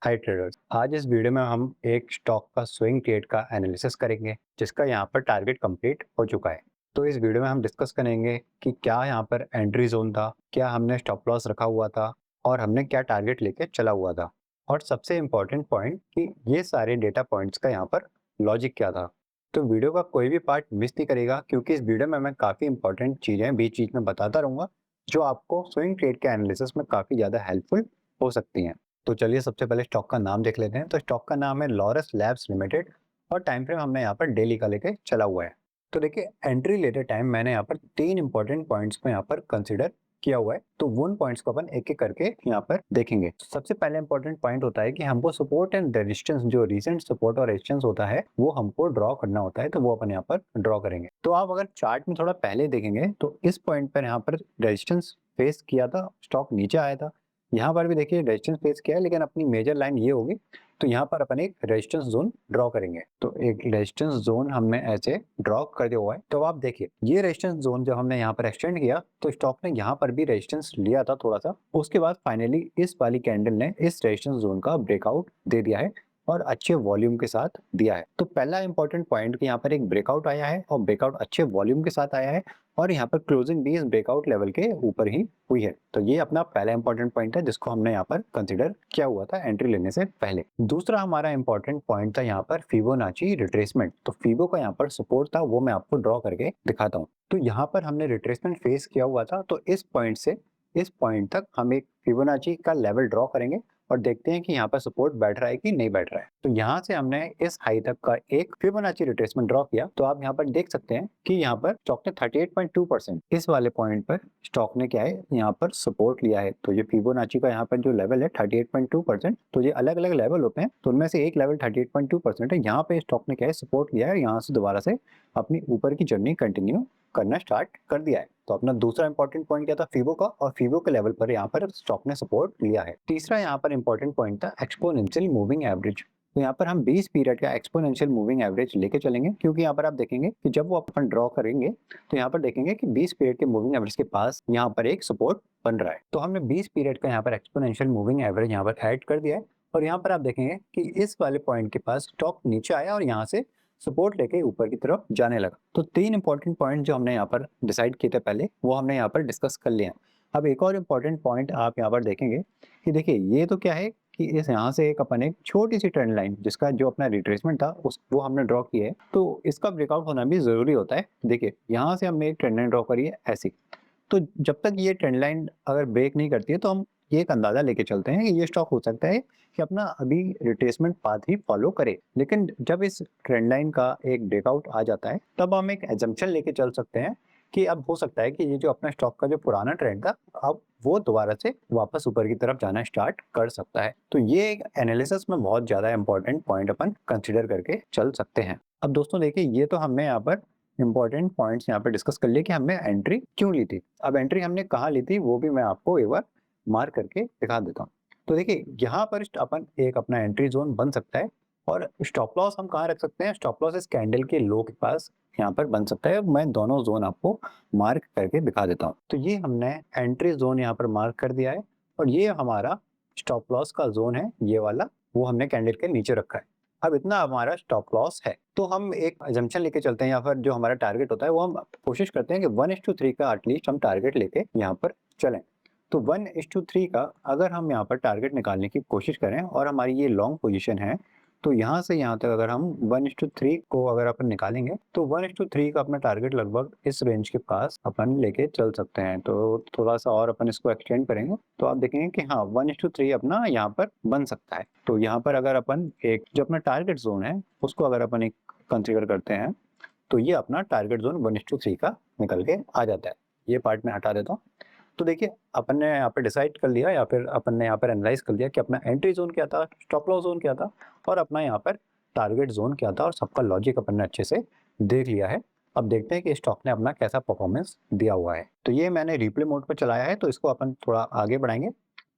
हाय traders, आज इस video में हम एक स्टॉक का स्विंग ट्रेड का एनालिसिस करेंगे जिसका यहाँ पर टारगेट कंप्लीट हो चुका है। तो इस वीडियो में हम डिस्कस करेंगे कि क्या यहाँ पर एंट्री जोन था, क्या हमने स्टॉप लॉस रखा हुआ था और हमने क्या टारगेट लेके चला हुआ था। और सबसे इम्पोर्टेंट पॉइंट कि ये सारे डेटा पॉइंट्स का यहाँ पर लॉजिक क्या था। तो वीडियो का कोई भी पार्ट मिस नहीं करेगा क्योंकि इस वीडियो में मैं काफ़ी इंपॉर्टेंट चीज़ें बीच बीच में बताता रहूँगा जो आपको स्विंग ट्रेड के एनालिसिस में काफ़ी ज़्यादा हेल्पफुल हो सकती हैं। तो चलिए सबसे पहले स्टॉक का नाम देख लेते हैं। तो स्टॉक का नाम है लॉरस लैब्स लिमिटेड और टाइम फ्रेम हमने यहाँ पर डेली का लेके चला हुआ है। तो देखिए एंट्री लेते टाइम मैंने यहाँ पर तीन इंपॉर्टेंट पॉइंट्स को यहाँ पर कंसिडर किया हुआ है। तो उन पॉइंट्स को अपन एक एक करके यहाँ पर देखेंगे। सबसे पहले इंपॉर्टेंट पॉइंट होता है कि हमको सपोर्ट एंड रेजिस्टेंस, जो रिसेंट सपोर्ट और रेजिस्टेंस होता है वो हमको ड्रॉ करना होता है, तो वो अपन यहाँ पर ड्रॉ करेंगे। तो आप अगर चार्ट में थोड़ा पहले देखेंगे तो इस पॉइंट पर यहाँ पर रेजिस्टेंस फेस किया था, स्टॉक नीचे आया था। यहाँ पर भी देखिए रेजिस्टेंस फेस किया है लेकिन अपनी मेजर लाइन ये होगी, तो यहाँ पर अपन एक रेजिस्टेंस जोन ड्रॉ करेंगे। तो एक रेजिस्टेंस जोन हमने ऐसे ड्रॉ कर दिया हुआ है। तो आप देखिए ये रेजिस्टेंस जोन जब हमने यहाँ पर एक्सटेंड किया तो स्टॉक ने यहाँ पर भी रेजिस्टेंस लिया था थोड़ा सा, उसके बाद फाइनली इस वाली कैंडल ने इस रेजिस्टेंस जोन का ब्रेकआउट दे दिया है और अच्छे वॉल्यूम के साथ दिया है। तो पहला इंपॉर्टेंट पॉइंट कि यहाँ पर एक ब्रेकआउट आया है और ब्रेकआउट अच्छे वॉल्यूम के साथ आया है और यहाँ पर क्लोजिंग भी इस ब्रेकआउट लेवल के ऊपर ही हुई है। तो ये अपना पहला इंपॉर्टेंट पॉइंट है जिसको हमने यहाँ पर कंसिडर किया हुआ था एंट्री लेने से पहले। दूसरा हमारा इंपॉर्टेंट पॉइंट था यहाँ पर फिबोनाची रिट्रेसमेंट। तो फिबो का यहाँ पर सपोर्ट था, वो मैं आपको ड्रॉ करके दिखाता हूँ। तो यहाँ पर हमने रिट्रेसमेंट फेस किया हुआ था, तो इस पॉइंट से इस पॉइंट तक हम एक फिबोनाची का लेवल ड्रॉ करेंगे और देखते हैं कि यहाँ पर सपोर्ट बैठ रहा है कि नहीं बैठ रहा है। तो यहाँ से हमने इस हाई तक का एक फिबोनाची रिट्रेसमेंट ड्रॉ किया। तो आप यहाँ पर देख सकते हैं कि यहाँ पर स्टॉक ने 38.2% इस वाले पॉइंट पर स्टॉक ने क्या है यहाँ पर सपोर्ट लिया है। तो ये फिबोनाची का यहाँ पर जो लेवल है 38.2%, तो ये अलग अलग लेवल होते हैं, तो उनमें से एक लेवल 38.2% है। यहाँ पे स्टॉक ने क्या है सपोर्ट लिया है, यहाँ से दोबारा से अपनी ऊपर की जर्नी कंटिन्यू करना स्टार्ट कर दिया है। तो अपना दूसरा इंपॉर्टेंट पॉइंट क्या था फिबो का, और फिबो के लेवल पर यहाँ पर स्टॉक ने सपोर्ट लिया है। तीसरा यहाँ पर इंपॉर्टेंट पॉइंट था एक्सपोनेंशियल मूविंग एवरेज। तो यहाँ पर हम 20 पीरियड का एक्सपोनेंशियल मूविंग एवरेज लेके चलेंगे, क्योंकि यहाँ पर आप देखेंगे कि जब वो अपन ड्रॉ करेंगे तो यहाँ पर देखेंगे कि 20 पीरियड के मूविंग एवरेज के पास यहाँ पर एक सपोर्ट बन रहा है। तो हमने 20 पीरियड का यहाँ पर एक्सपोनेंशियल मूविंग एवरेज यहाँ पर ऐड कर दिया है और यहाँ पर आप देखेंगे कि इस वाले पॉइंट के पास स्टॉक नीचे आया और यहाँ से सपोर्ट लेके ऊपर की तरफ जाने लगा। तो तीन इंपॉर्टेंट पॉइंट जो हमने यहाँ पर डिसाइड किए थे पहले, वो हमने यहाँ पर डिस्कस कर लिए हैं। अब एक और इम्पॉर्टेंट पॉइंट आप यहाँ पर देखेंगे कि देखिए ये तो क्या है कि इस यहाँ से एक अपन एक छोटी सी ट्रेंड लाइन जिसका जो अपना रिट्रेसमेंट था उस वो हमने ड्रॉ किया है, तो इसका ब्रेकआउट होना भी जरूरी होता है। देखिए यहाँ से हमने एक ट्रेंड लाइन ड्रॉ करी है ऐसी, तो जब तक ये ट्रेंड लाइन अगर ब्रेक नहीं करती है तो हम ये एक अंदाजा लेके चलते हैं कि ये स्टॉक हो सकता है कि अपना अभी रिट्रेसमेंट पाथ ही फॉलो करे। लेकिन जब इस ट्रेंड लाइन का एक ब्रेकआउट आ जाता है तब हम एक एजम्पशन लेके चल सकते हैं कि अब हो सकता है कि ये जो अपना स्टॉक का जो पुराना ट्रेंड था अब वो दोबारा से वापस ऊपर की तरफ जाना स्टार्ट कर सकता है। तो ये एक एनालिसिस में बहुत ज्यादा इंपॉर्टेंट पॉइंट अपन कंसिडर करके चल सकते हैं। अब दोस्तों देखिए ये तो हमने यहाँ पर इंपॉर्टेंट पॉइंट्स यहाँ पे डिस्कस कर लिए कि हमने एंट्री क्यों ली थी। अब एंट्री हमने कहाँ ली थी वो भी मैं आपको एक बार मार्क करके दिखा देता हूँ। तो देखिए यहाँ पर अपन एक अपना एंट्री जोन बन सकता है और स्टॉप लॉस हम कहाँ रख सकते हैं, स्टॉप लॉस इस कैंडल के लो के पास यहाँ पर बन सकता है। मैं दोनों जोन आपको मार्क करके दिखा देता हूँ। तो ये हमने एंट्री जोन यहाँ पर मार्क कर दिया है और ये हमारा स्टॉप लॉस का जोन है, ये वाला वो हमने कैंडल के नीचे रखा है। अब इतना हमारा स्टॉप लॉस है, तो हम एक अजम्पशन लेके चलते हैं या फिर जो हमारा टारगेट होता है वो हम कोशिश करते हैं कि 1:3 का एटलीस्ट हम टारगेट लेके यहाँ पर चलें। तो 1:3 का अगर हम यहाँ पर टारगेट निकालने की कोशिश करें और हमारी ये लॉन्ग पोजीशन है, तो यहाँ से यहाँ तक अगर हम 1:3 को अगर अपन निकालेंगे तो 1:3 का अपना टारगेट लगभग इस रेंज के पास अपन लेके चल सकते हैं। तो थोड़ा सा और अपन इसको एक्सटेंड करेंगे तो आप देखेंगे कि हाँ 1:3 अपना यहाँ पर बन सकता है। तो यहाँ पर अगर अपन एक जो अपना टारगेट जोन है उसको अगर अपन एक कंसिडर करते हैं तो ये अपना टारगेट जोन 1:3 का निकल के आ जाता है। ये पार्ट में हटा देता हूँ। तो देखिए अपन ने यहाँ पर डिसाइड कर लिया या फिर अपन ने यहाँ पर एनालाइज कर लिया कि अपना एंट्री जोन क्या था, स्टॉप लॉस जोन क्या था और अपना यहाँ पर टारगेट जोन क्या था, और सबका लॉजिक अपन ने अच्छे से देख लिया है। अब देखते हैं कि स्टॉक ने अपना कैसा परफॉर्मेंस दिया हुआ है। तो ये मैंने रिप्ले मोड पर चलाया है, तो इसको अपन थोड़ा आगे बढ़ाएंगे।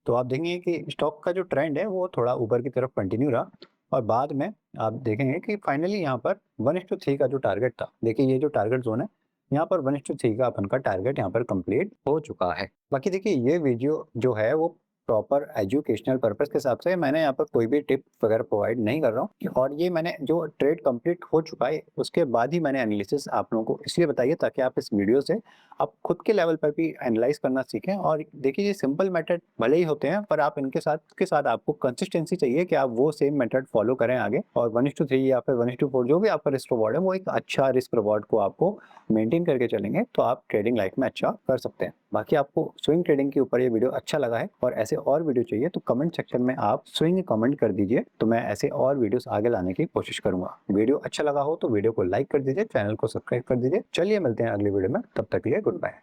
तो आप देखेंगे कि स्टॉक का जो ट्रेंड है वो थोड़ा ऊपर की तरफ कंटिन्यू रहा और बाद में आप देखेंगे कि फाइनली यहाँ पर 1:3 का जो टारगेट था, देखिए ये जो टारगेट जोन है यहाँ पर 1:3 का अपन का टारगेट यहाँ पर कंप्लीट हो चुका है। बाकी देखिए ये वीडियो जो है वो प्रॉपर एजुकेशनल पर्पस के हिसाब से मैंने यहाँ पर कोई भी टिप वगैरह प्रोवाइड नहीं कर रहा हूँ, और ये मैंने जो ट्रेड कंप्लीट हो चुका है उसके बाद ही मैंने एनालिसिस आप लोगों को इसलिए बताई है ताकि आप इस वीडियो से आप खुद के लेवल पर भी एनालाइज करना सीखें। और देखिए, ये सिंपल मेथड भले ही होते हैं, पर आप इनके साथ के साथ आपको कंसिस्टेंसी चाहिए कि आप वो सेम मेथड फॉलो करें आगे, और 1:3 या फिर 1:4 जो भी आपका रिस्क रिवॉर्ड है वो एक अच्छा रिस्क रिवॉर्ड को आपको मेंटेन करके चलेंगे तो आप ट्रेडिंग लाइफ में अच्छा कर सकते हैं। बाकी आपको स्विंग ट्रेडिंग के ऊपर ये वीडियो अच्छा लगा है और ऐसे और वीडियो चाहिए तो कमेंट सेक्शन में आप स्विंग कमेंट कर दीजिए, तो मैं ऐसे और वीडियोस आगे लाने की कोशिश करूंगा। वीडियो अच्छा लगा हो तो वीडियो को लाइक कर दीजिए, चैनल को सब्सक्राइब कर दीजिए। चलिए मिलते हैं अगली वीडियो में, तब तक के लिए गुड बाय।